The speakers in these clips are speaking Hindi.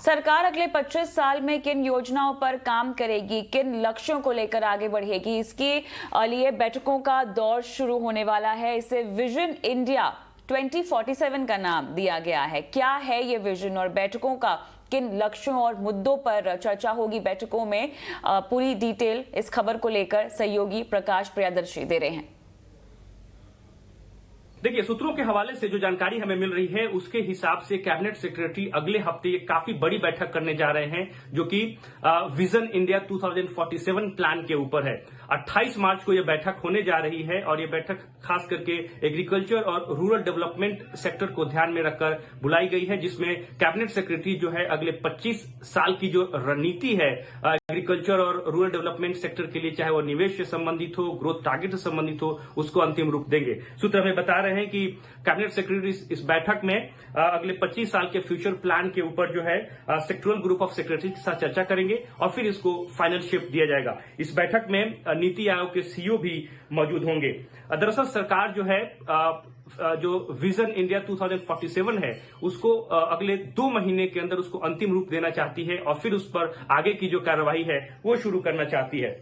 सरकार अगले 25 साल में किन योजनाओं पर काम करेगी, किन लक्ष्यों को लेकर आगे बढ़ेगी, इसके लिए बैठकों का दौर शुरू होने वाला है। इसे विजन इंडिया 2047 का नाम दिया गया है। क्या है ये विजन और बैठकों का किन लक्ष्यों और मुद्दों पर चर्चा होगी बैठकों में, पूरी डिटेल इस खबर को लेकर सहयोगी प्रकाश प्रियदर्शी दे रहे हैं। देखिए, सूत्रों के हवाले से जो जानकारी हमें मिल रही है उसके हिसाब से कैबिनेट सेक्रेटरी अगले हफ्ते एक काफी बड़ी बैठक करने जा रहे हैं, जो कि विजन इंडिया 2047 प्लान के ऊपर है। 28 मार्च को यह बैठक होने जा रही है और यह बैठक खास करके एग्रीकल्चर और रूरल डेवलपमेंट सेक्टर को ध्यान में रखकर बुलाई गई है, जिसमें कैबिनेट सेक्रेटरी जो है अगले 25 साल की जो रणनीति है एग्रीकल्चर और रूरल डेवलपमेंट सेक्टर के लिए, चाहे वो निवेश से संबंधित हो, ग्रोथ टारगेट से संबंधित हो, उसको अंतिम रूप देंगे। सूत्र हमें बता रहे हैं कि कैबिनेट सेक्रेटरी इस बैठक में अगले 25 साल के फ्यूचर प्लान के ऊपर जो है सेक्टोरल ग्रुप ऑफ सेक्रेटरी के साथ चर्चा करेंगे और फिर इसको फाइनल शेप दिया जाएगा। इस बैठक में नीति आयोग के सीईओ भी मौजूद होंगे। दरअसल सरकार जो है जो विजन इंडिया 2047 है उसको अगले 2 महीने के अंदर उसको अंतिम रूप देना चाहती है और फिर उस पर आगे की जो कार्रवाई है वो शुरू करना चाहती है।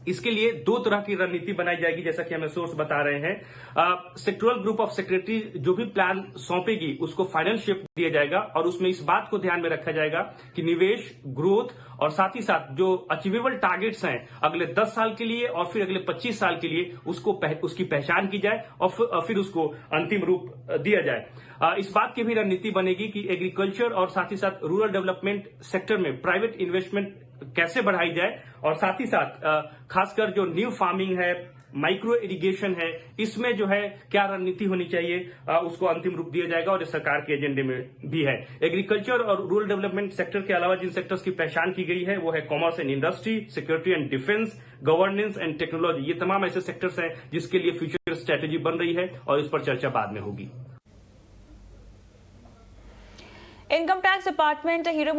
इसके लिए 2 तरह की रणनीति बनाई जाएगी, जैसा कि हमें सोर्स बता रहे हैं। सेक्टोरल ग्रुप ऑफ सेक्रेटरी जो भी प्लान सौंपेगी उसको फाइनल शेप दिया जाएगा और उसमें इस बात को ध्यान में रखा जाएगा कि निवेश, ग्रोथ और साथ ही साथ जो अचीवेबल टारगेट्स हैं अगले 10 साल के लिए और फिर अगले 25 साल के लिए उसकी पहचान की जाए और फिर उसको अंतिम रूप दिया जाए। इस बात की भी रणनीति बनेगी कि एग्रीकल्चर और साथ ही साथ रूरल डेवलपमेंट सेक्टर में प्राइवेट इन्वेस्टमेंट कैसे बढ़ाई जाए और साथ ही साथ खासकर जो न्यू फार्मिंग है, माइक्रो इरिगेशन है, इसमें जो है क्या रणनीति होनी चाहिए, उसको अंतिम रूप दिया जाएगा और ये सरकार के एजेंडे में भी है। एग्रीकल्चर और रूरल डेवलपमेंट सेक्टर के अलावा जिन सेक्टर्स की पहचान की गई है वो है commerce and industry, security and defence, governance and technology. ये तमाम ऐसे सेक्टर्स हैं जिसके लिए फ्यूचर स्ट्रेटेजी बन रही है और इस पर चर्चा बाद में होगी। Income tax department hero